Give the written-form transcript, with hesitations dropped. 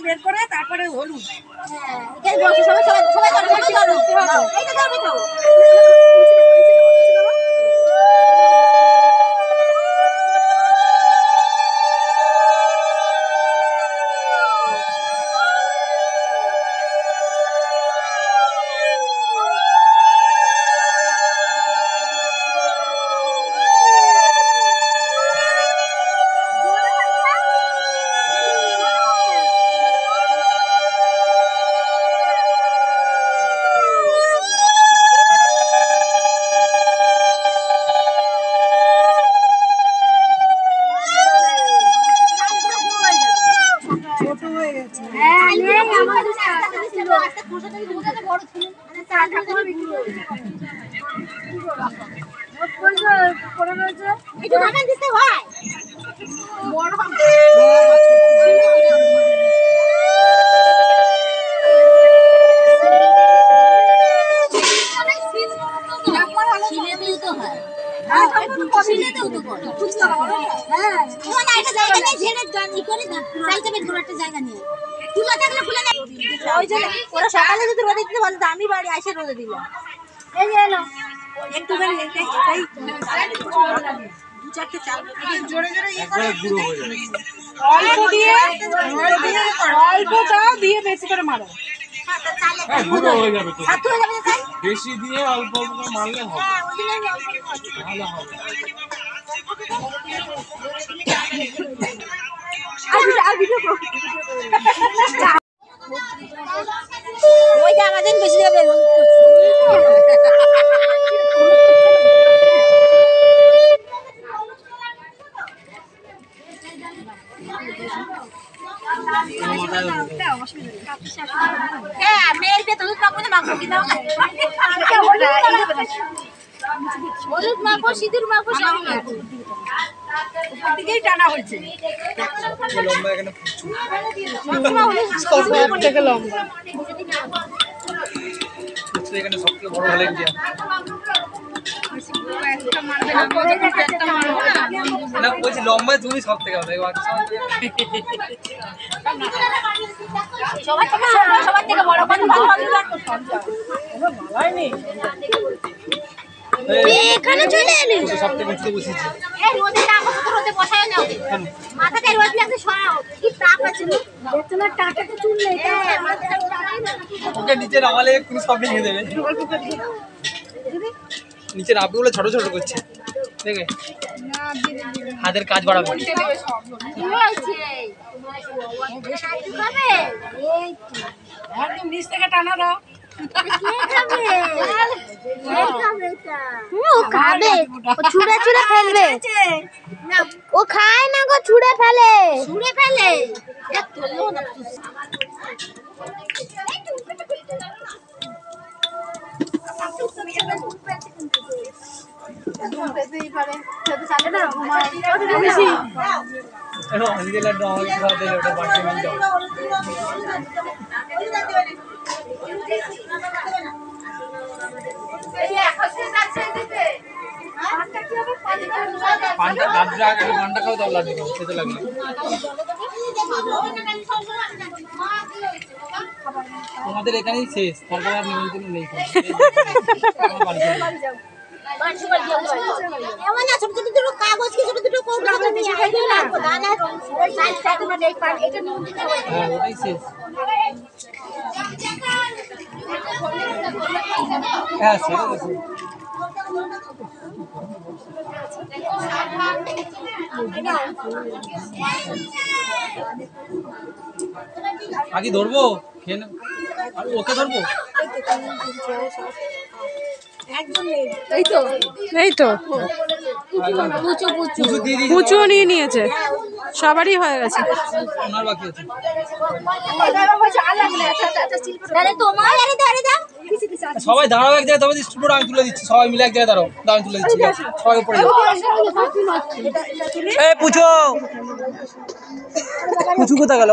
বের করে তারপরে হলুদ সকালে যদি রোদে দিতে বলতো আমি বাড়ি আসে রোদে দিলাম একটুখানি অল্পটা দিয়ে বেশি করে মারো বেশি দিয়ে অল্প অল্প করে মারলে হবে ভালো হবে ওইটা আমাদের বেশি দেবে হ্যাঁ মেয়ের পেয়ে হলুদ মাখবো না মাখবো কি দাও হলুদ মাখবো সিঁদুর মাখবো সব মাখবো দিকেই টানা হয়েছে লম্বা এখানে থেকে লম্বা এখানে সবথেকে বড় হলে না বলছি লম্বায় তুমি সব থেকে হবে সবার থেকে বড় এখানে চলে এলি সব থেকে উঠতে বসেছি রোদে রোদে বসায় না মাথাটা রোদ লাগতে সরাও কি তাপ আছে তোমার টাটাটা চুল নেই ওকে নিচে নামালে তুমি সব ভেঙে দেবে নিচে নামবে বলে ছোট ছোট করছে দেখে হাতের কাজ বাড়াবে একদম নিচ থেকে টানা দাও ছুঁড়ে ছুঁড়ে ফেলবে ও খায় না গো ছুঁড়ে ফেলে পানটা খাও দাও লাগবে খেতে লাগবে তোমাদের এখানেই শেষ তারপরে আর নিমন্ত্রণ নেই কাগজ কি ছোট ছোট হ্যাঁ ওটাই শেষ হ্যাঁ সেটা আগে ধরবো ওকে ধরবো এই তো পুচু নিয়ে নিয়েছে সবারই হয়ে গেছে ওনার বাকি আছে সবাই দাঁড়াও এক জায়গায় তবে স্টুডিও আমি তুলে দিচ্ছি সবাই মিলে এক জায়গায় দাঁড়াও আমি তুলে দিচ্ছি সবাই উপরে এই পুচু পুচু কোথায় গেল